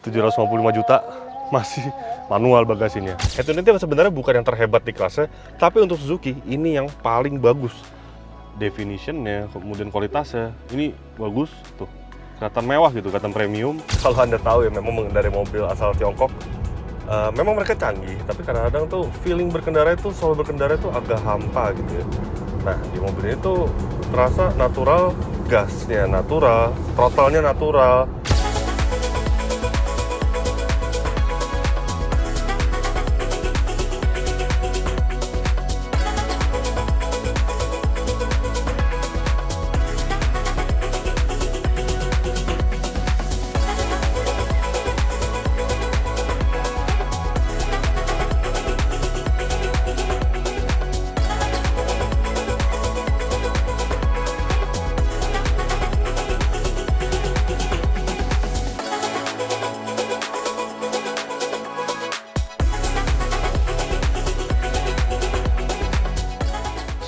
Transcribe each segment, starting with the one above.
755 juta masih manual bagasinya. Head unitnya sebenarnya bukan yang terhebat di kelasnya, tapi untuk Suzuki ini yang paling bagus. Definitionnya, kemudian kualitasnya, ini bagus tuh. Kelihatan mewah gitu, kelihatan premium. Kalau Anda tahu ya, memang mengendarai mobil asal Tiongkok, memang mereka canggih, tapi kadang-kadang tuh feeling berkendara itu, soal berkendara itu agak hampa gitu ya. Nah, di mobil ini tuh terasa natural, gasnya natural, throttle-nya natural.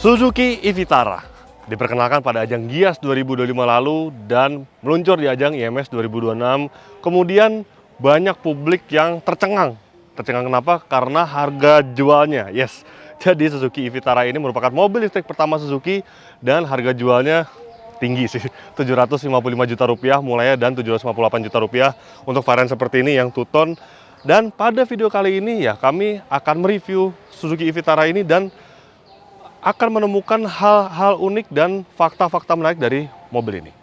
Suzuki e-Vitara diperkenalkan pada ajang Gias 2025 lalu dan meluncur di ajang IMS 2026. Kemudian banyak publik yang tercengang. Tercengang kenapa? Karena harga jualnya. Yes, jadi Suzuki e-Vitara ini merupakan mobil listrik pertama Suzuki dan harga jualnya tinggi sih, 755 juta rupiah mulai dan 758 juta rupiah untuk varian seperti ini yang two-tone. Dan pada video kali ini ya kami akan mereview Suzuki e-Vitara ini dan akan menemukan hal-hal unik dan fakta-fakta menarik dari mobil ini.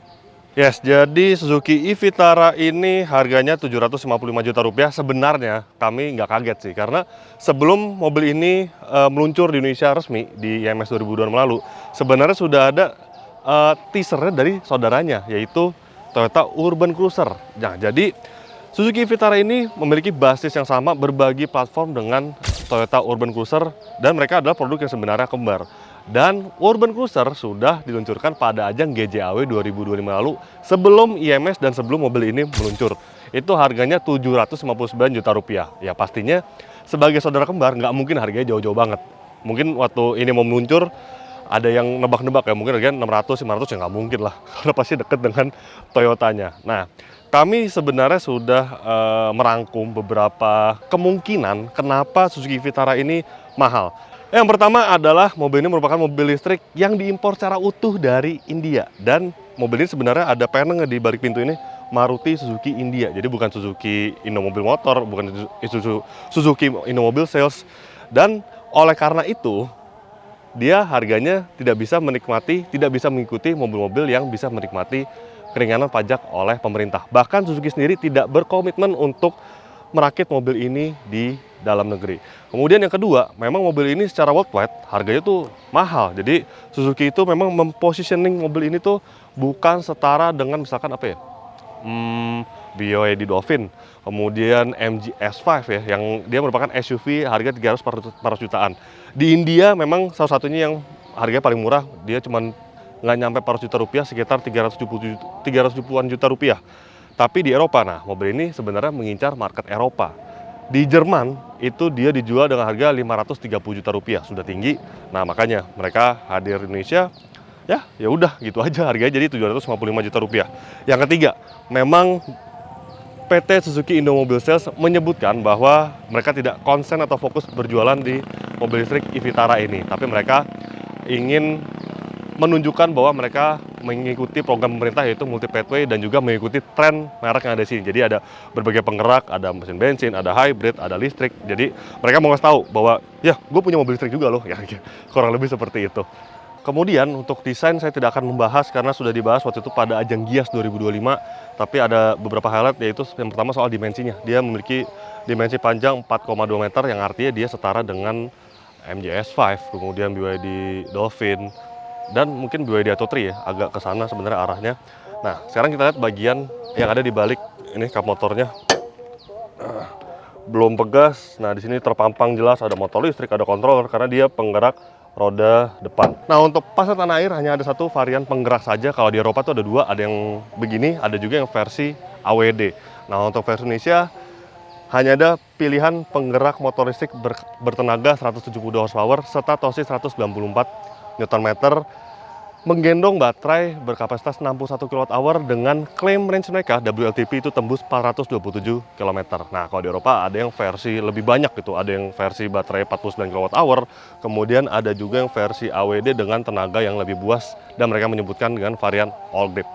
Yes, jadi Suzuki e-Vitara ini harganya 755 juta rupiah. Sebenarnya kami nggak kaget sih, karena sebelum mobil ini meluncur di Indonesia resmi di IMS 2026 lalu, sebenarnya sudah ada teasernya dari saudaranya, yaitu Toyota Urban Cruiser. Nah, jadi Suzuki e-Vitara ini memiliki basis yang sama, berbagi platform dengan Toyota Urban Cruiser, dan mereka adalah produk yang sebenarnya kembar. Dan Urban Cruiser sudah diluncurkan pada ajang GJAW 2025 lalu sebelum IMS dan sebelum mobil ini meluncur. Itu harganya 759 juta rupiah. Ya pastinya sebagai saudara kembar nggak mungkin harganya jauh-jauh banget. Mungkin waktu ini mau meluncur ada yang nebak-nebak ya, mungkin harganya 600, 500 ya nggak mungkin lah, karena pasti deket dengan Toyotanya. Nah, kami sebenarnya sudah merangkum beberapa kemungkinan kenapa Suzuki Vitara ini mahal. Yang pertama adalah mobil ini merupakan mobil listrik yang diimpor secara utuh dari India. Dan mobil ini sebenarnya ada panel di balik pintu ini, Maruti Suzuki India. Jadi bukan Suzuki Indomobil Motor, bukan Suzuki Indomobil Sales. Dan oleh karena itu, dia harganya tidak bisa mengikuti mobil-mobil yang bisa menikmati keringanan pajak oleh pemerintah. Bahkan Suzuki sendiri tidak berkomitmen untuk merakit mobil ini di dalam negeri. Kemudian yang kedua, memang mobil ini secara worldwide harganya tuh mahal. Jadi Suzuki itu memang mempositioning mobil ini tuh bukan setara dengan misalkan apa ya, BYD Dolphin, kemudian MG S5 ya, yang dia merupakan SUV harga 300-400 jutaan. Di India memang salah satunya yang harganya paling murah, dia cuman nggak nyampe 400 juta rupiah, sekitar 370-an juta rupiah. Tapi di Eropa, nah mobil ini sebenarnya mengincar market Eropa. Di Jerman itu dia dijual dengan harga 530 juta rupiah, sudah tinggi. Nah makanya mereka hadir di Indonesia, ya udah gitu aja harganya jadi 755 juta rupiah. Yang ketiga, memang PT Suzuki Indomobil Sales menyebutkan bahwa mereka tidak konsen atau fokus berjualan di mobil listrik e-Vitara ini, tapi mereka ingin menunjukkan bahwa mereka mengikuti program pemerintah yaitu multi pathway dan juga mengikuti tren merek yang ada di sini. Jadi ada berbagai penggerak, ada mesin bensin, ada hybrid, ada listrik. Jadi mereka mau ngasih tahu bahwa ya gue punya mobil listrik juga loh, ya kurang lebih seperti itu. Kemudian untuk desain saya tidak akan membahas karena sudah dibahas waktu itu pada ajang Gias 2025. Tapi ada beberapa highlight, yaitu yang pertama soal dimensinya. Dia memiliki dimensi panjang 4,2 meter yang artinya dia setara dengan MG S5, kemudian BYD Dolphin, dan mungkin BYD Atto 3 ya, agak ke sana sebenarnya arahnya. Nah, sekarang kita lihat bagian yang ada di balik ini, kap motornya belum pegas. Nah, di sini terpampang jelas ada motor listrik, ada controller karena dia penggerak roda depan. Nah, untuk pasar tanah air hanya ada satu varian penggerak saja. Kalau di Eropa tuh ada dua, ada yang begini, ada juga yang versi AWD. Nah, untuk versi Indonesia hanya ada pilihan penggerak motor listrik bertenaga 170 horsepower serta torsi 194 Nm menggendong baterai berkapasitas 61 kWh dengan klaim range mereka WLTP itu tembus 427 km. Nah, kalau di Eropa ada yang versi lebih banyak gitu, ada yang versi baterai 49 kWh, kemudian ada juga yang versi AWD dengan tenaga yang lebih buas dan mereka menyebutkan dengan varian all grip.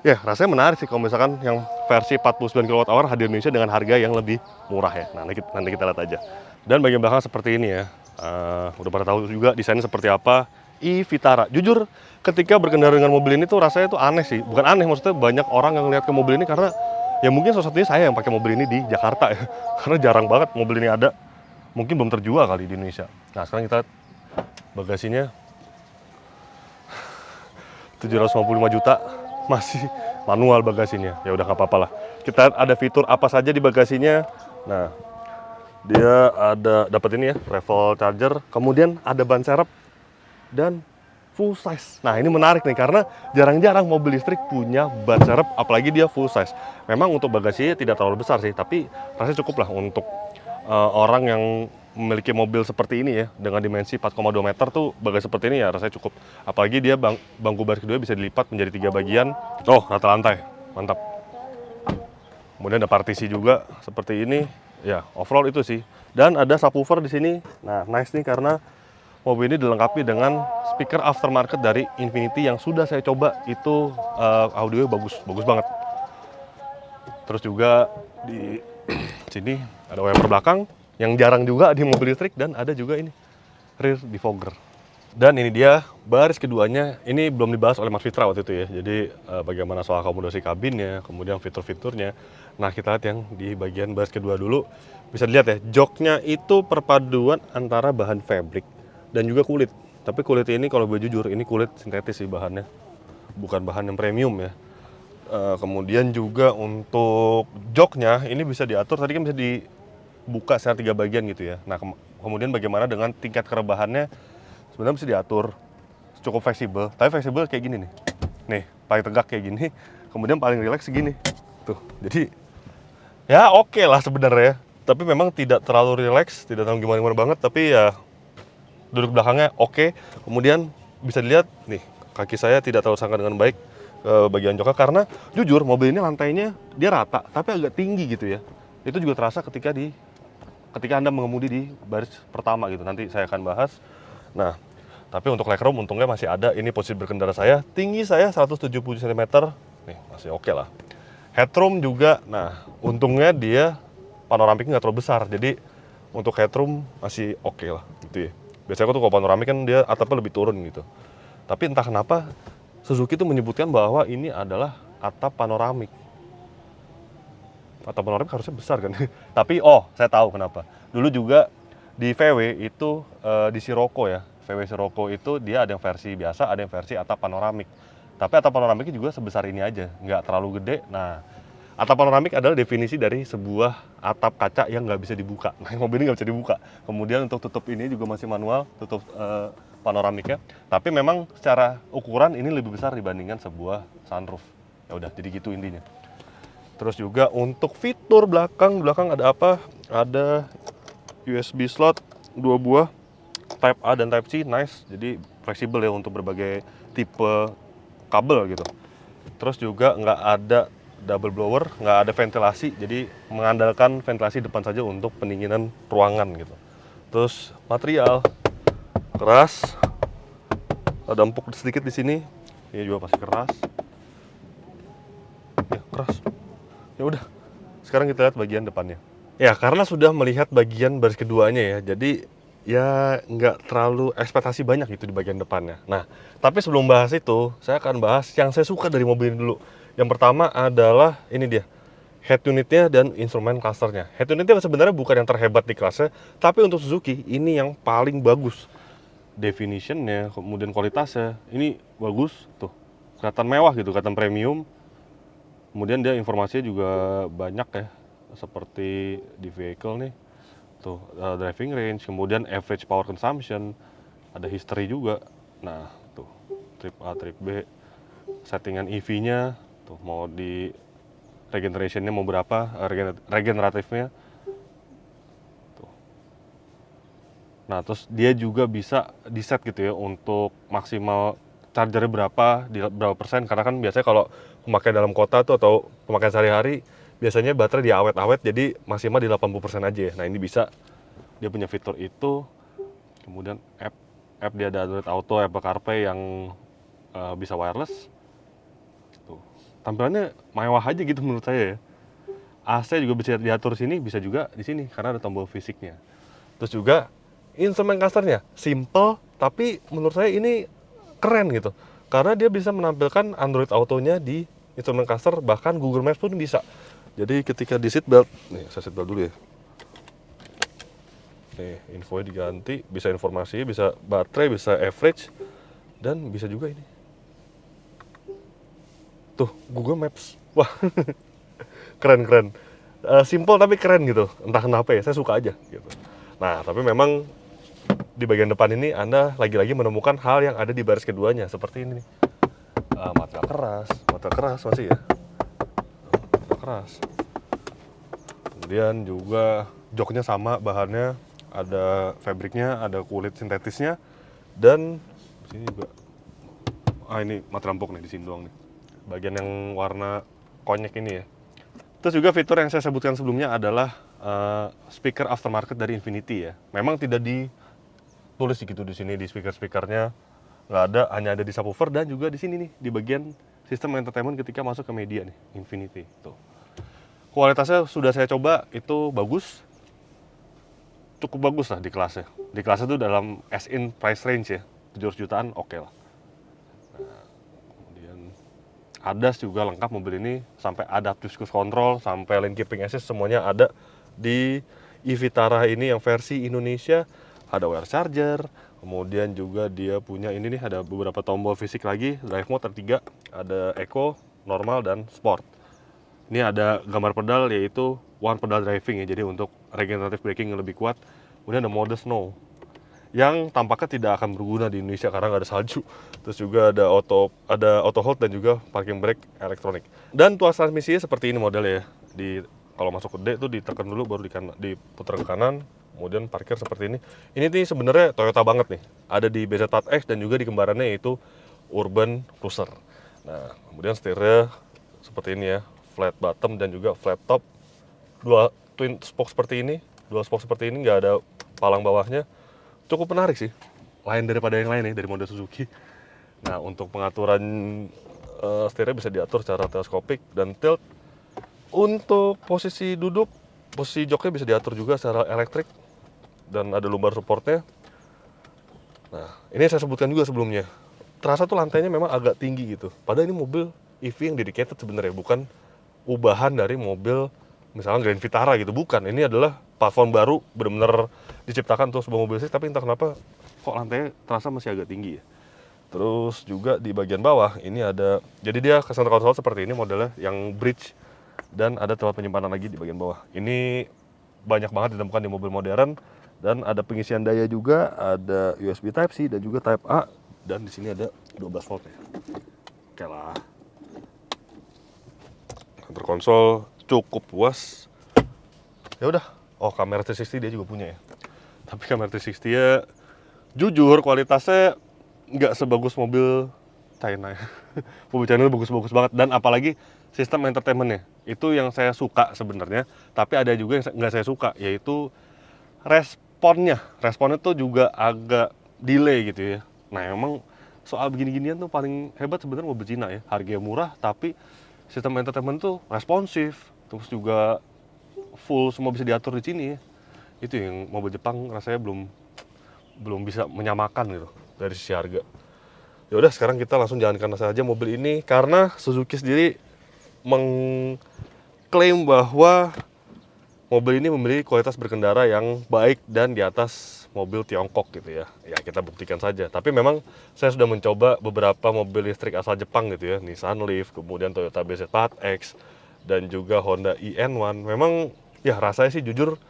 Ya, rasanya menarik sih kalau misalkan yang versi 49 kWh hadir di Indonesia dengan harga yang lebih murah ya. Nah, nanti kita lihat aja. Dan bagian belakang seperti ini ya. Udah pada tahu juga desainnya seperti apa. Vitara. Jujur, ketika berkendara dengan mobil ini tuh rasanya tuh aneh sih. Bukan aneh, maksudnya banyak orang yang lihat ke mobil ini karena ya mungkin salah satunya saya yang pakai mobil ini di Jakarta ya. Karena jarang banget mobil ini ada. Mungkin belum terjual kali di Indonesia. Nah, sekarang kita bagasinya 755 juta, masih manual bagasinya. Ya udah nggak apa-apa lah. Kita ada fitur apa saja di bagasinya. Nah, dia ada dapat ini ya, travel charger, kemudian ada ban serep dan full size. Nah, ini menarik nih karena jarang-jarang mobil listrik punya ban serep, apalagi dia full size. Memang untuk bagasinya tidak terlalu besar sih, tapi rasanya cukup lah untuk orang yang memiliki mobil seperti ini ya, dengan dimensi 4,2 meter tuh bagasi seperti ini ya rasanya cukup. Apalagi dia bangku baris kedua bisa dilipat menjadi 3 bagian. Oh, rata lantai, mantap. Kemudian ada partisi juga seperti ini. Ya, overall itu sih. Dan ada subwoofer di sini. Nah, nice nih karena mobil ini dilengkapi dengan speaker aftermarket dari Infiniti yang sudah saya coba, itu audio bagus banget. Terus juga di sini ada wiper belakang yang jarang juga di mobil listrik, dan ada juga ini rear defogger. Dan ini dia baris keduanya. Ini belum dibahas oleh Mas Fitra waktu itu ya. Jadi bagaimana soal akomodasi kabinnya, kemudian fitur-fiturnya. Nah, kita lihat yang di bagian baris kedua dulu. Bisa dilihat ya, joknya itu perpaduan antara bahan fabric dan juga kulit. Tapi kulit ini kalau gue jujur, ini kulit sintetis sih bahannya, bukan bahan yang premium ya. Kemudian juga untuk joknya ini bisa diatur, tadi kan bisa dibuka secara 3 bagian gitu ya. Nah, kemudian bagaimana dengan tingkat kerebahannya, sebenarnya bisa diatur cukup fleksibel. Tapi fleksibel kayak gini nih paling tegak kayak gini, kemudian paling rileks segini tuh. Jadi ya oke lah sebenarnya, tapi memang tidak terlalu rileks, tidak terlalu gimana-gimana banget, tapi ya duduk belakangnya oke. Kemudian bisa dilihat nih, kaki saya tidak terlalu sangka dengan baik ke bagian joknya, karena jujur mobil ini lantainya dia rata tapi agak tinggi gitu ya. Itu juga terasa ketika Anda mengemudi di baris pertama gitu. Nanti saya akan bahas. Nah, tapi untuk legroom untungnya masih ada. Ini posisi berkendara saya, tinggi saya 170 cm nih, masih oke lah. Headroom juga, nah untungnya dia panoramiknya nggak terlalu besar, jadi untuk headroom masih oke lah gitu ya. Biasanya tuh kalau panoramik kan dia atapnya lebih turun gitu. Tapi entah kenapa Suzuki tuh menyebutkan bahwa ini adalah atap panoramik. Atap panoramik harusnya besar kan. Tapi saya tahu kenapa. Dulu juga di VW itu di Sirocco ya. VW Sirocco itu dia ada yang versi biasa, ada yang versi atap panoramik. Tapi atap panoramiknya juga sebesar ini aja, nggak terlalu gede. Nah, atap panoramik adalah definisi dari sebuah atap kaca yang nggak bisa dibuka. Nah, mobil ini nggak bisa dibuka. Kemudian untuk tutup ini juga masih manual, tutup panoramiknya. Tapi memang secara ukuran ini lebih besar dibandingkan sebuah sunroof. Ya udah, jadi gitu intinya. Terus juga untuk fitur belakang ada apa? Ada USB slot 2 buah, Type A dan Type C, nice. Jadi fleksibel ya untuk berbagai tipe kabel gitu. Terus juga nggak ada double blower, nggak ada ventilasi, jadi mengandalkan ventilasi depan saja untuk pendinginan ruangan gitu. Terus material keras, ada empuk sedikit di sini, ini juga pasti keras. Ya keras. Ya udah, sekarang kita lihat bagian depannya. Ya, karena sudah melihat bagian baris keduanya ya, jadi ya nggak terlalu ekspektasi banyak gitu di bagian depannya. Nah, tapi sebelum bahas itu, saya akan bahas yang saya suka dari mobil ini dulu. Yang pertama adalah ini dia, head unitnya dan instrumen clusternya. Head unitnya sebenarnya bukan yang terhebat di kelasnya, tapi untuk Suzuki ini yang paling bagus. Definitionnya, kemudian kualitasnya, ini bagus tuh. Kelihatan mewah gitu, kelihatan premium. Kemudian dia informasinya juga banyak ya, seperti di vehicle nih. Tuh, driving range, kemudian average power consumption, ada history juga. Nah, tuh, trip A, trip B, settingan EV-nya, tuh mau di regeneration-nya mau berapa, regeneratifnya. Tuh. Nah, terus dia juga bisa di-set gitu ya untuk maksimal chargernya berapa, di berapa persen, karena kan biasanya kalau memakai dalam kota tuh atau pemakaian sehari-hari biasanya baterai di awet-awet, jadi maksimal di 80% aja ya. Nah ini bisa, dia punya fitur itu. Kemudian app dia ada Android Auto, Apple CarPlay yang bisa wireless. Tuh. Tampilannya mewah aja gitu menurut saya ya. AC juga bisa diatur sini, bisa juga di sini karena ada tombol fisiknya. Terus juga instrumen clusternya simple, tapi menurut saya ini keren gitu. Karena dia bisa menampilkan Android Auto-nya di instrumen cluster, bahkan Google Maps pun bisa. Jadi ketika di seatbelt, nih saya seatbelt dulu ya. Nih, infonya diganti, bisa informasi, bisa baterai, bisa average, dan bisa juga ini. Tuh, Google Maps. Wah, keren. Simple tapi keren gitu. Entah kenapa ya, saya suka aja gitu. Nah, tapi memang di bagian depan ini Anda lagi-lagi menemukan hal yang ada di baris keduanya, seperti ini nih. Material keras masih ya. Material keras. Kemudian juga joknya sama, bahannya ada fabriknya, ada kulit sintetisnya, dan sini juga ini material empuk nih, di sini doang nih. Bagian yang warna konyek ini ya. Terus juga fitur yang saya sebutkan sebelumnya adalah speaker aftermarket dari Infinity ya. Memang tidak ditulis gitu di sini di speaker-speakernya, nggak ada, hanya ada di subwoofer dan juga di sini nih di bagian sistem entertainment ketika masuk ke media nih, Infinity. Tuh. Kualitasnya sudah saya coba, itu bagus, cukup bagus lah di kelasnya. Di kelasnya tuh dalam as-in price range ya, 700 jutaan oke lah. ADAS juga lengkap mobil ini, sampai adaptive cruise control, sampai lane keeping assist semuanya ada di e-Vitara ini yang versi Indonesia. Ada wire charger, kemudian juga dia punya ini nih, ada beberapa tombol fisik lagi, drive mode ada 3, ada eco, normal, dan sport. Ini ada gambar pedal yaitu one pedal driving ya, jadi untuk regenerative braking yang lebih kuat. Kemudian ada mode snow yang tampaknya tidak akan berguna di Indonesia karena nggak ada salju. Terus juga ada auto hold dan juga parking brake elektronik. Dan tuas transmisinya seperti ini modelnya ya. Kalau masuk ke D itu ditekan dulu baru diputar ke kanan, kemudian parkir seperti ini. Ini nih sebenarnya Toyota banget nih. Ada di BZ4X dan juga di kembarannya yaitu Urban Cruiser. Nah, kemudian setirnya seperti ini ya, flat bottom dan juga flat top. Dua twin spoke seperti ini, nggak ada palang bawahnya. Cukup menarik sih, lain daripada yang lain nih dari model Suzuki. Nah, untuk pengaturan setirnya bisa diatur secara teleskopik dan tilt. Untuk posisi duduk, posisi joknya bisa diatur juga secara elektrik dan ada lumbar supportnya. Nah, ini saya sebutkan juga sebelumnya. Terasa tuh lantainya memang agak tinggi gitu. Padahal ini mobil EV yang dedicated sebenarnya, bukan ubahan dari mobil misalnya Grand Vitara gitu, bukan. Ini adalah platform baru, benar-benar diciptakan untuk sebuah mobil listrik, tapi entah kenapa kok lantainya terasa masih agak tinggi ya. Terus juga di bagian bawah ini ada, jadi dia center console seperti ini modelnya yang bridge, dan ada tempat penyimpanan lagi di bagian bawah. Ini banyak banget ditemukan di mobil modern, dan ada pengisian daya juga, ada USB Type C dan juga Type A, dan di sini ada 12 volt ya. Oke lah. Center console cukup puas. Ya udah. Oh, kamera 360 dia juga punya ya. Tapi kamera 360 ya jujur kualitasnya nggak sebagus mobil China ya. Mobil China bagus-bagus banget, dan apalagi sistem entertainmentnya itu yang saya suka sebenarnya. Tapi ada juga yang nggak saya suka, yaitu responnya tuh juga agak delay gitu ya. Nah, emang soal begini-ginian tuh paling hebat sebenarnya mobil Cina ya, harganya murah tapi sistem entertainment tuh responsif, terus juga full, semua bisa diatur di sini ya. Itu yang mobil Jepang rasanya belum bisa menyamakan gitu dari sisi harga. Ya udah, sekarang kita langsung jalankan saja mobil ini, karena Suzuki sendiri mengklaim bahwa mobil ini memiliki kualitas berkendara yang baik dan di atas mobil Tiongkok gitu ya. Ya, kita buktikan saja. Tapi memang saya sudah mencoba beberapa mobil listrik asal Jepang gitu ya, Nissan Leaf, kemudian Toyota BZ4X, dan juga Honda iN1. Memang ya rasanya sih jujur,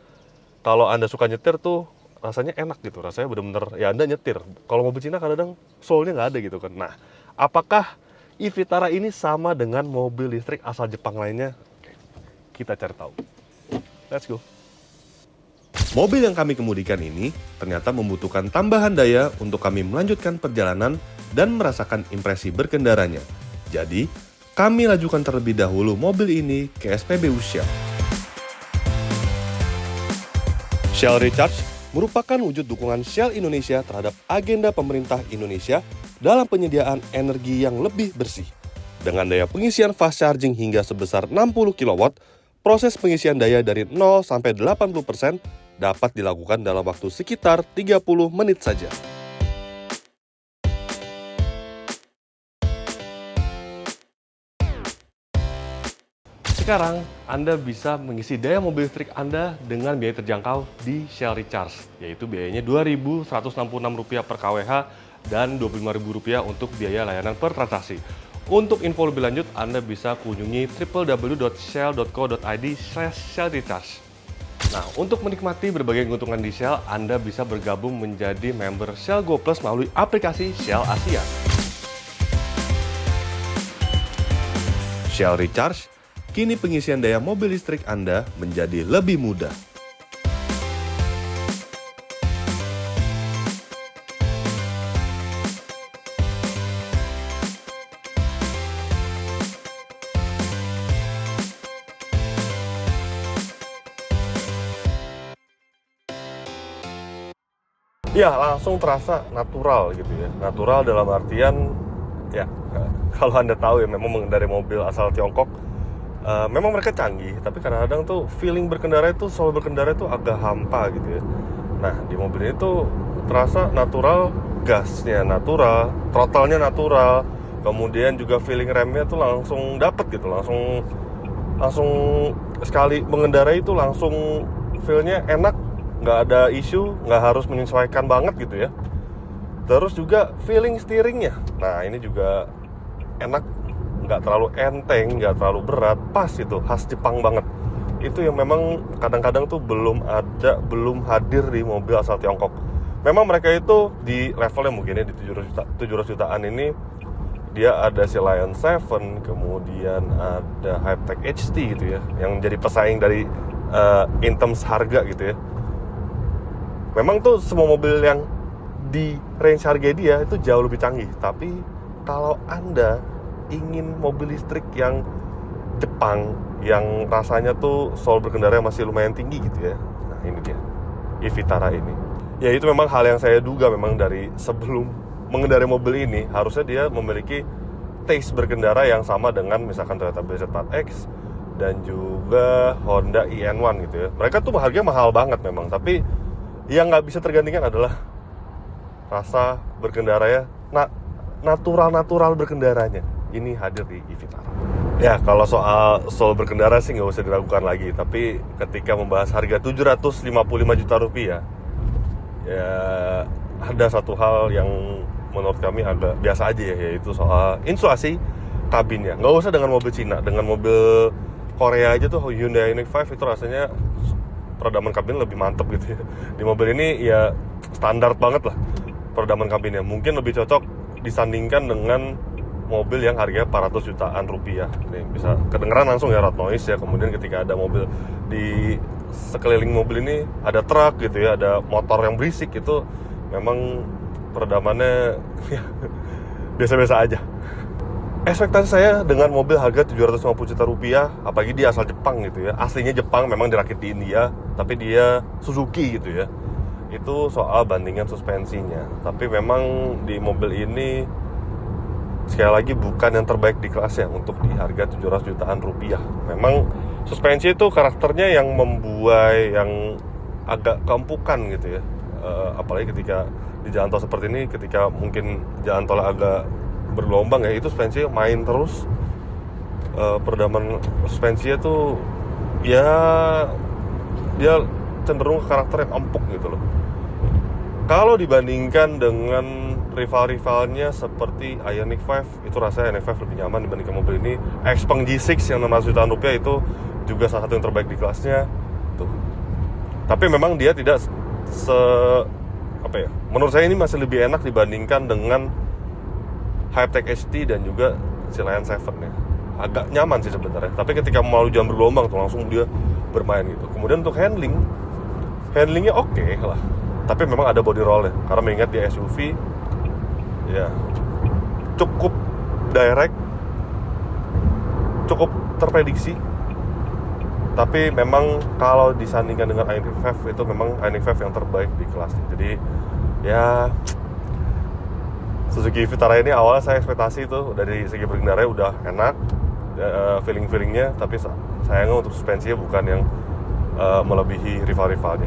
kalau Anda suka nyetir tuh rasanya enak gitu, rasanya bener-bener ya Anda nyetir. Kalau mobil Cina kadang soulnya nggak ada gitu kan. Nah, apakah e-Vitara ini sama dengan mobil listrik asal Jepang lainnya? Oke, kita cari tahu. Let's go. Mobil yang kami kemudikan ini ternyata membutuhkan tambahan daya untuk kami melanjutkan perjalanan dan merasakan impresi berkendaranya. Jadi, kami lajukan terlebih dahulu mobil ini ke SPBU Shell. Shell Recharge merupakan wujud dukungan Shell Indonesia terhadap agenda pemerintah Indonesia dalam penyediaan energi yang lebih bersih. Dengan daya pengisian fast charging hingga sebesar 60 kW, proses pengisian daya dari 0 sampai 80% dapat dilakukan dalam waktu sekitar 30 menit saja. Sekarang, Anda bisa mengisi daya mobil listrik Anda dengan biaya terjangkau di Shell Recharge, yaitu biayanya Rp2.166 per kWh dan Rp25.000 untuk biaya layanan per transaksi. Untuk info lebih lanjut, Anda bisa kunjungi www.shell.co.id/shellrecharge. Nah, untuk menikmati berbagai keuntungan di Shell, Anda bisa bergabung menjadi member Shell Go Plus melalui aplikasi Shell Asia. Shell Recharge, kini pengisian daya mobil listrik Anda menjadi lebih mudah. Ya, langsung terasa natural gitu ya. Natural dalam artian, ya kalau Anda tahu ya, memang mengendarai mobil asal Tiongkok, memang mereka canggih, tapi kadang-kadang tuh feeling berkendara itu, soal berkendara itu agak hampa gitu ya. Nah, di mobil ini tuh terasa natural, gasnya natural, throttle-nya natural, kemudian juga feeling remnya tuh langsung dapet gitu, langsung sekali mengendarai itu langsung feel-nya enak, nggak ada isu, nggak harus menyesuaikan banget gitu ya. Terus juga feeling steeringnya, nah ini juga enak, nggak terlalu enteng, nggak terlalu berat, pas itu, khas Jepang banget. Itu yang memang kadang-kadang tuh belum hadir di mobil asal Tiongkok. Memang mereka itu di levelnya mungkin ya, di 700 jutaan ini, dia ada si Lion 7, kemudian ada Hypertech HT gitu ya, yang jadi pesaing dari in terms harga gitu ya. Memang tuh semua mobil yang di range harga dia itu jauh lebih canggih. Tapi kalau Anda ingin mobil listrik yang Jepang, yang rasanya tuh soal berkendara masih lumayan tinggi gitu ya, nah ini dia, e-Vitara ini. Ya itu memang hal yang saya duga memang dari sebelum mengendarai mobil ini, harusnya dia memiliki taste berkendara yang sama dengan misalkan Toyota BZ4X dan juga Honda IN1 gitu ya. Mereka tuh harganya mahal banget memang, tapi yang nggak bisa tergantikan adalah rasa berkendara ya, natural berkendaranya. Ini hadir di e-Vitara. Ya, kalau soal berkendara sih nggak usah diragukan lagi. Tapi ketika membahas harga Rp755 juta, ya ada satu hal yang menurut kami agak biasa aja ya, yaitu soal insulasi kabinnya. Nggak usah dengan mobil Cina, dengan mobil Korea aja tuh, Hyundai Ioniq 5 itu rasanya peredaman kabin lebih mantep gitu ya. Di mobil ini ya standar banget lah peredaman kabinnya. Mungkin lebih cocok disandingkan dengan mobil yang harganya 400 jutaan rupiah. Nih, bisa kedengeran langsung ya road noise ya. Kemudian ketika ada mobil di sekeliling mobil ini, ada truk gitu ya, ada motor yang berisik, itu memang peredamannya ya, biasa-biasa aja. Ekspektasi saya dengan mobil harga 750 juta rupiah, apalagi dia asal Jepang gitu ya, aslinya Jepang, memang dirakit di India, tapi dia Suzuki gitu ya, itu soal bandingan suspensinya. Tapi memang di mobil ini sekali lagi bukan yang terbaik di kelasnya untuk di harga 700 jutaan rupiah. Memang suspensi itu karakternya yang membuai, yang agak keempukan gitu ya, apalagi ketika di jalan tol seperti ini, ketika mungkin jalan tol agak bergelombang ya, itu suspensi main terus. Peredaman suspensinya tuh ya dia cenderung ke karakter yang empuk gitu loh. Kalau dibandingkan dengan rival-rivalnya seperti Ioniq 5, itu rasanya Ioniq 5 lebih nyaman dibandingkan mobil ini. Xpeng G6 yang 600 jutaan rupiah itu juga salah satu yang terbaik di kelasnya tuh. Tapi memang dia tidak menurut saya ini masih lebih enak dibandingkan dengan Hypertech HT dan juga si Lion 7 ya. Agak nyaman sih sebenarnya, tapi ketika melalui jalan bergelombang tuh langsung dia bermain gitu. Kemudian untuk handlingnya oke lah, tapi memang ada body roll ya, karena mengingat dia SUV ya, cukup direct, cukup terprediksi. Tapi memang kalau disandingkan dengan iNIQ 5 itu memang iNIQ 5 yang terbaik di kelasnya. Jadi ya Suzuki Vitara ini awalnya saya ekspektasi itu dari segi berkendara udah enak, feeling-feelingnya, tapi sayangnya untuk suspensinya bukan yang melebihi rival-rivalnya.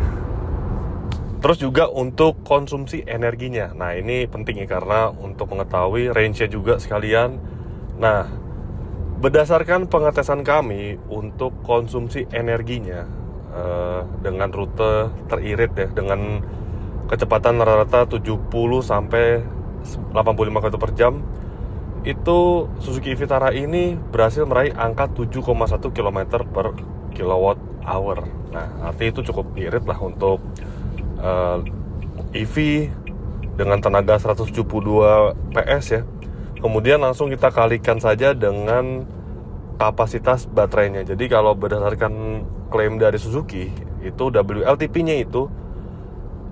Terus juga untuk konsumsi energinya. Nah ini penting ya, karena untuk mengetahui range-nya juga sekalian. Nah, berdasarkan pengetesan kami untuk konsumsi energinya dengan rute teririt ya, dengan kecepatan rata-rata 70 sampai 85 km per jam, itu Suzuki Vitara ini berhasil meraih angka 7,1 km per kilowatt hour. Nah, artinya itu cukup irit lah untuk EV dengan tenaga 172 PS ya. Kemudian langsung kita kalikan saja dengan kapasitas baterainya. Jadi kalau berdasarkan klaim dari Suzuki, itu WLTP-nya itu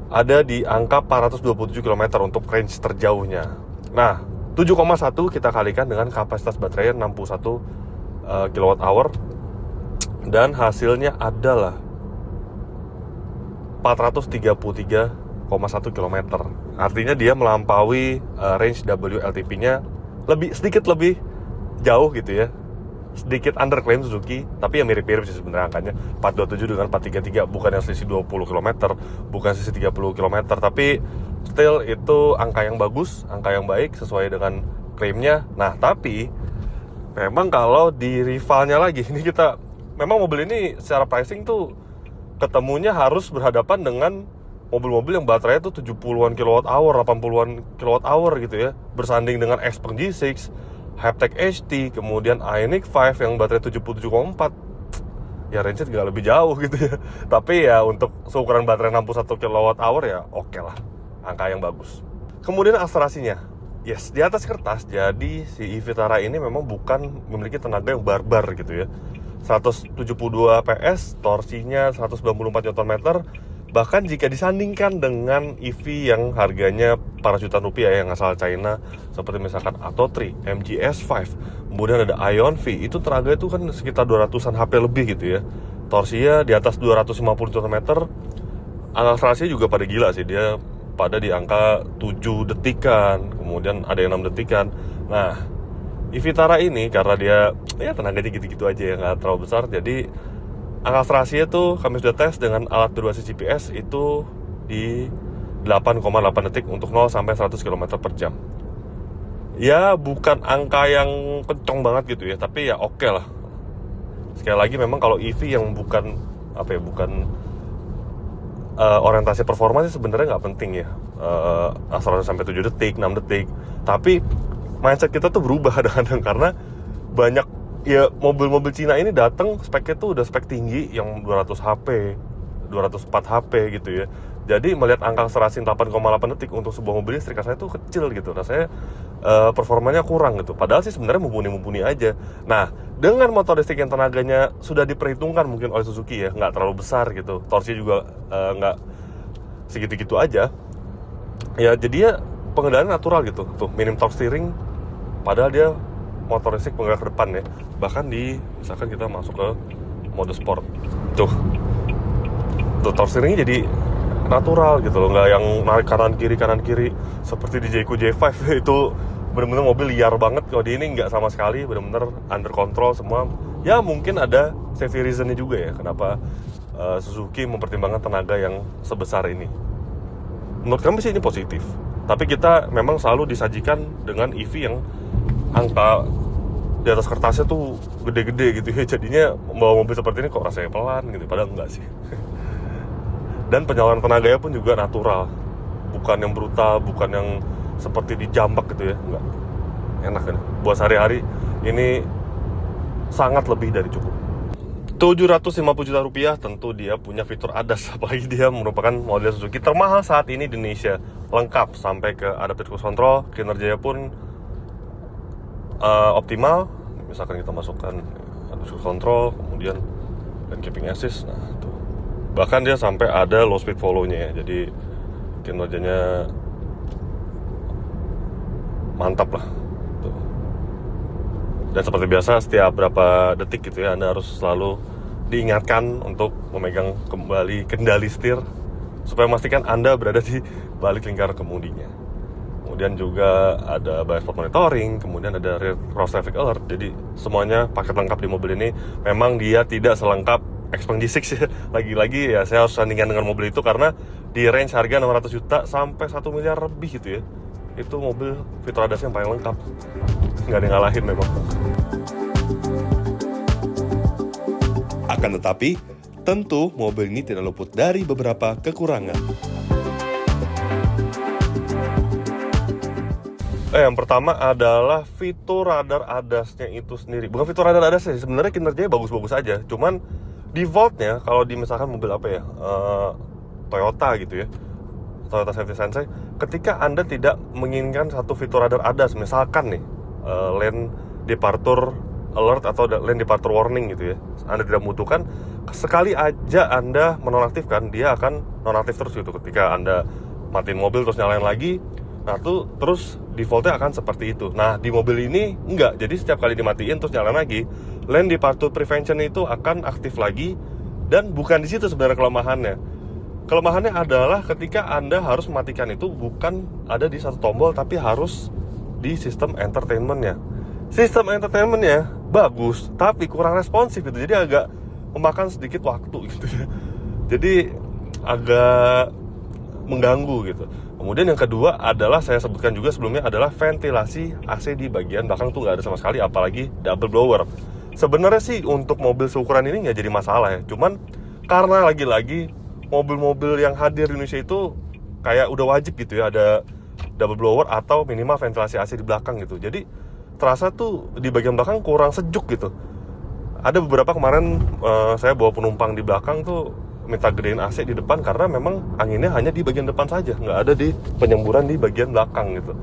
ada di angka 427 km untuk range terjauhnya. Nah, 7,1 kita kalikan dengan kapasitas baterainya 61 kWh, dan hasilnya adalah 433,1 km. Artinya dia melampaui range WLTP-nya sedikit lebih jauh gitu ya. Sedikit underclaim Suzuki, tapi ya mirip-mirip sih sebenarnya angkanya. 427 dengan 433, bukan yang selisih 20 km, bukan selisih 30 km, tapi still itu angka yang bagus, angka yang baik sesuai dengan klaimnya. Nah, tapi memang kalau di rivalnya lagi, ini kita memang mobil ini secara pricing tuh ketemunya harus berhadapan dengan mobil-mobil yang baterainya tuh 70-an kWh, 80-an kWh gitu ya, bersanding dengan Xpeng G6, Haptek HT, kemudian iNIQ 5 yang baterai 77,4. Ya range-nya nggak lebih jauh gitu ya. Tapi ya untuk seukuran baterai 61 kWh ya oke lah, angka yang bagus. Kemudian akselerasinya, yes, di atas kertas. Jadi si Vitara ini memang bukan memiliki tenaga yang barbar gitu ya. 172 PS, torsinya 194 Nm. Bahkan jika disandingkan dengan EV yang harganya para jutaan rupiah yang asal China, seperti misalkan Atto 3, MGS 5, kemudian ada Ion V, itu tenaga itu kan sekitar 200-an HP lebih gitu ya. Torsinya di atas 250 Nm. Akselerasinya juga pada gila sih, dia pada di angka 7 detikan, kemudian ada yang 6 detikan. Nah, Vitara ini karena dia ya tenaganya gitu-gitu aja ya, nggak terlalu besar, jadi akselerasinya tuh kami sudah tes dengan alat berbasis GPS itu di 8,8 detik untuk 0 sampai 100 km per jam. Ya bukan angka yang kenceng banget gitu ya, tapi ya oke lah. Sekali lagi memang kalau EV yang bukan orientasi performa sih sebenarnya nggak penting ya, akselerasi sampai 7 detik, 6 detik. Tapi mindset kita tuh berubah kadang-kadang, karena banyak ya mobil-mobil Cina ini datang speknya tuh udah spek tinggi yang 200 HP, 204 HP gitu ya. Jadi melihat angka akselerasi 8,8 detik untuk sebuah mobil listrik rasanya tuh kecil gitu. Rasanya performanya kurang gitu. Padahal sih sebenarnya mumpuni-mumpuni aja. Nah, dengan motor listrik yang tenaganya sudah diperhitungkan mungkin oleh Suzuki ya, nggak terlalu besar gitu. Torsi juga nggak segitu-gitu aja. Ya jadinya pengendalian natural gitu. Tuh minim torque steering, padahal dia motor listrik penggerak ke depan ya. Bahkan misalkan kita masuk ke mode sport, tuh torque steeringnya jadi natural gitu loh, nggak yang narik kanan kiri seperti di Jayco J5 itu benar-benar mobil liar banget. Kalau di ini nggak sama sekali, benar-benar under control semua. Ya mungkin ada safety reasonnya juga ya, kenapa Suzuki mempertimbangkan tenaga yang sebesar ini. Menurut kami sih ini positif. Tapi kita memang selalu disajikan dengan EV yang angka di atas kertasnya tuh gede-gede gitu ya. Jadinya membawa mobil seperti ini kok rasanya pelan gitu, padahal enggak sih. Dan penyaluran tenaganya pun juga natural, bukan yang brutal, bukan yang seperti dijambak gitu ya, enggak. Enak kan, buat sehari-hari ini sangat lebih dari cukup. 750 juta rupiah, tentu dia punya fitur ADAS, apalagi dia merupakan model Suzuki termahal saat ini di Indonesia, lengkap sampai ke adaptive cruise control, kinerjanya pun optimal. Misalkan kita masukkan adaptive cruise control, kemudian lane keeping assist, nah tuh. Bahkan dia sampai ada low speed follow-nya ya, jadi kinerjanya mantap lah. Dan seperti biasa setiap berapa detik gitu ya, Anda harus selalu diingatkan untuk memegang kembali kendali setir supaya memastikan Anda berada di balik lingkar kemudinya. Kemudian juga ada blind spot monitoring, kemudian ada rear cross traffic alert. Jadi semuanya paket lengkap di mobil ini. Memang dia tidak selengkap Xpeng G6 ya. Lagi-lagi ya saya harus sandingkan dengan mobil itu karena di range harga 600 juta sampai 1 miliar lebih gitu ya. Itu mobil fitur ADAS yang paling lengkap. Nggak ada yang ngalahin memang. Akan tetapi, tentu mobil ini tidak luput dari beberapa kekurangan. Yang pertama adalah fitur radar ADAS-nya itu sendiri. Bukan fitur radar ADAS-nya, sebenarnya kinerjanya bagus-bagus aja. Cuman default-nya kalau di misalkan mobil apa ya, Toyota gitu ya, Toyota Safety Sensei, ketika Anda tidak menginginkan satu fitur radar ADAS, misalkan nih lane departure alert atau lane departure warning gitu ya, Anda tidak membutuhkan, sekali aja Anda menonaktifkan, dia akan nonaktif terus gitu. Ketika Anda matiin mobil terus nyalain lagi, nah tuh terus defaultnya akan seperti itu. Nah di mobil ini enggak, jadi setiap kali dimatiin terus nyalain lagi, lane departure prevention itu akan aktif lagi. Dan bukan di situ sebenarnya kelemahannya. Kelemahannya adalah ketika Anda harus mematikan itu bukan ada di satu tombol, tapi harus di sistem entertainment-nya. Sistem entertainment-nya bagus, tapi kurang responsif gitu. Jadi agak memakan sedikit waktu gitu ya. Jadi agak mengganggu gitu. Kemudian yang kedua adalah, saya sebutkan juga sebelumnya, adalah ventilasi AC di bagian belakang tuh nggak ada sama sekali, apalagi double blower. Sebenarnya sih untuk mobil seukuran ini nggak jadi masalah ya. Cuman karena lagi-lagi mobil-mobil yang hadir di Indonesia itu kayak udah wajib gitu ya, ada double blower atau minimal ventilasi AC di belakang gitu. Jadi terasa tuh di bagian belakang kurang sejuk gitu. Ada beberapa kemarin saya bawa penumpang di belakang tuh minta gedein AC di depan karena memang anginnya hanya di bagian depan saja, nggak ada di penyemburan di bagian belakang gitu.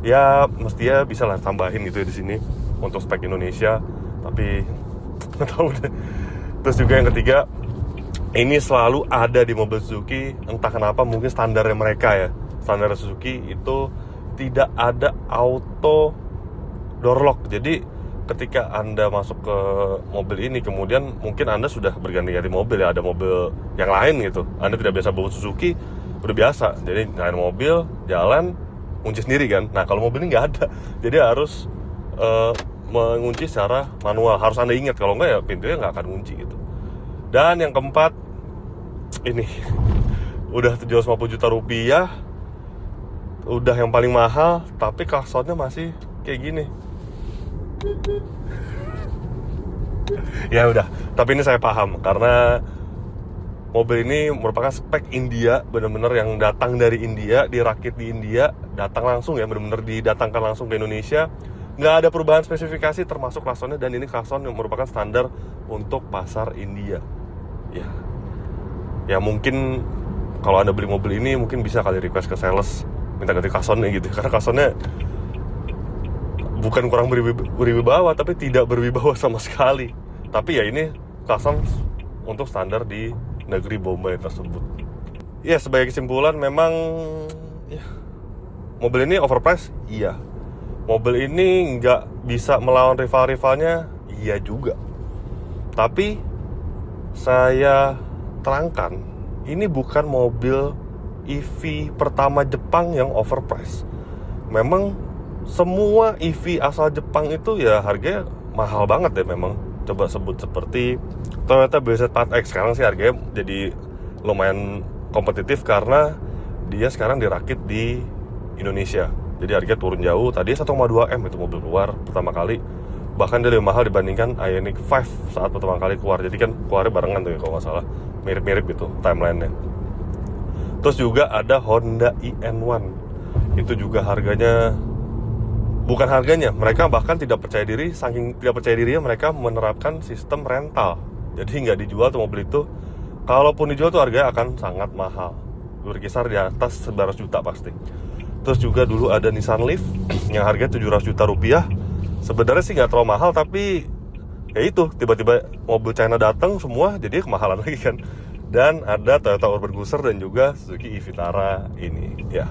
Ya mestinya bisa lah tambahin gitu ya di sini untuk spek Indonesia, tapi nggak tahu deh. Terus juga yang ketiga, ini selalu ada di mobil Suzuki, entah kenapa mungkin standarnya mereka ya, standar Suzuki itu tidak ada auto door lock. Jadi ketika Anda masuk ke mobil ini, kemudian mungkin Anda sudah berganti-ganti mobil ya, ada mobil yang lain gitu, Anda tidak biasa bawa Suzuki, udah biasa, jadi nyalain mobil, jalan, kunci sendiri kan. Nah kalau mobil ini nggak ada, jadi harus mengunci secara manual, harus Anda ingat, kalau nggak ya pintunya nggak akan kunci gitu. Dan yang keempat, ini udah 750 juta rupiah, udah yang paling mahal, tapi klaksonnya masih kayak gini. Ya udah, tapi ini saya paham karena mobil ini merupakan spek India, benar-benar yang datang dari India, dirakit di India, datang langsung ya, benar-benar didatangkan langsung ke Indonesia. Nggak ada perubahan spesifikasi termasuk klaksonnya, dan ini klakson yang merupakan standar untuk pasar India. Ya mungkin kalau Anda beli mobil ini mungkin bisa kali request ke sales minta ganti klaksonnya gitu, karena klaksonnya bukan kurang berwibawa, tapi tidak berwibawa sama sekali. Tapi ya ini klakson untuk standar di negeri Bombay tersebut. Ya sebagai kesimpulan, memang ya, mobil ini overpriced, iya. Mobil ini nggak bisa melawan rival-rivalnya, iya juga. Tapi saya terangkan, ini bukan mobil EV pertama Jepang yang overpriced. Memang semua EV asal Jepang itu ya harganya mahal banget ya memang. Coba sebut seperti Toyota BZ4X, sekarang sih harganya jadi lumayan kompetitif karena dia sekarang dirakit di Indonesia. Jadi harganya turun jauh. Tadi 1,2 M itu mobil keluar pertama kali. Bahkan dia lebih mahal dibandingkan Ioniq 5 saat pertama kali keluar. Jadi kan keluarnya barengan tuh ya kalau nggak salah. Mirip-mirip gitu timelinenya. Terus juga ada Honda iN1. Itu juga harganya, bukan harganya, mereka bahkan tidak percaya diri, saking tidak percaya dirinya mereka menerapkan sistem rental. Jadi nggak dijual tuh mobil itu. Kalaupun dijual tuh harganya akan sangat mahal, berkisar di atas 900 juta pasti. Terus juga dulu ada Nissan Leaf yang harganya 700 juta rupiah. Sebenarnya sih nggak terlalu mahal, tapi ya itu, tiba-tiba mobil China datang semua jadi kemahalan lagi kan. Dan ada Toyota Urban Cruiser dan juga Suzuki e-Vitara ini ya.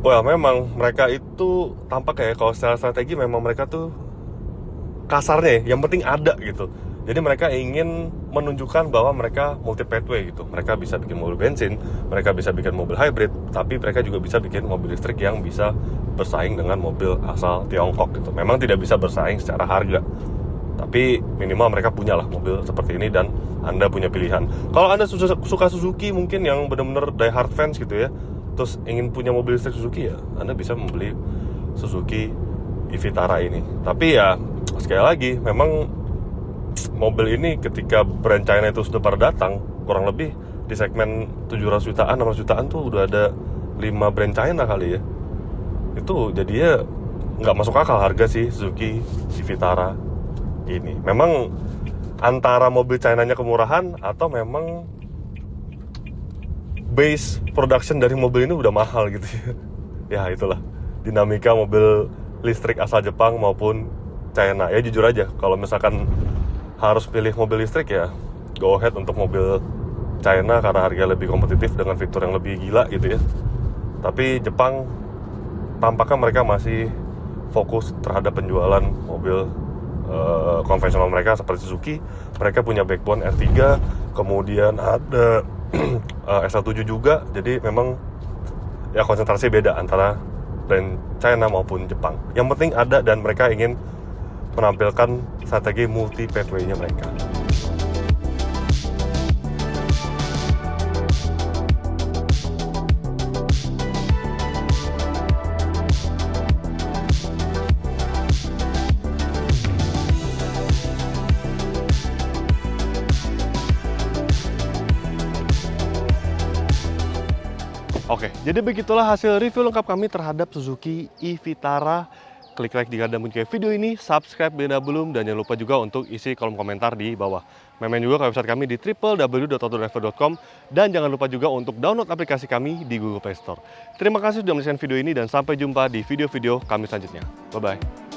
Well, memang mereka itu tampak kayak kalau secara strategi memang mereka tuh kasarnya ya, yang penting ada gitu. Jadi mereka ingin menunjukkan bahwa mereka multi pathway gitu. Mereka bisa bikin mobil bensin, mereka bisa bikin mobil hybrid, tapi mereka juga bisa bikin mobil listrik yang bisa bersaing dengan mobil asal Tiongkok gitu. Memang tidak bisa bersaing secara harga, tapi minimal mereka punyalah mobil seperti ini dan Anda punya pilihan. Kalau Anda suka Suzuki mungkin yang benar-benar die hard fans gitu ya, terus ingin punya mobil listrik Suzuki ya, Anda bisa membeli Suzuki e-Vitara ini. Tapi ya sekali lagi, memang mobil ini ketika brand China itu sudah pada datang, kurang lebih di segmen 700 jutaan, 600 jutaan tuh udah ada 5 brand China kali ya. Itu jadinya nggak masuk akal harga sih Suzuki e-Vitara ini. Memang antara mobil China-nya kemurahan atau memang base production dari mobil ini udah mahal gitu ya. Ya itulah dinamika mobil listrik asal Jepang maupun China. Ya jujur aja, kalau misalkan harus pilih mobil listrik ya go ahead untuk mobil China karena harga lebih kompetitif dengan fitur yang lebih gila gitu ya. Tapi Jepang tampaknya mereka masih fokus terhadap penjualan mobil konvensional mereka seperti Suzuki. Mereka punya backbone R3, kemudian ada SL7 juga. Jadi memang ya konsentrasi beda antara brand China maupun Jepang. Yang penting ada dan mereka ingin menampilkan strategi multi pathway-nya mereka. Oke, jadi begitulah hasil review lengkap kami terhadap Suzuki e-Vitara. Klik like jika Anda menyukai video ini, subscribe bila belum, dan jangan lupa juga untuk isi kolom komentar di bawah. Main juga ke website kami di www.autodriver.com, dan jangan lupa juga untuk download aplikasi kami di Google Play Store. Terima kasih sudah menyaksikan video ini dan sampai jumpa di video-video kami selanjutnya. Bye-bye.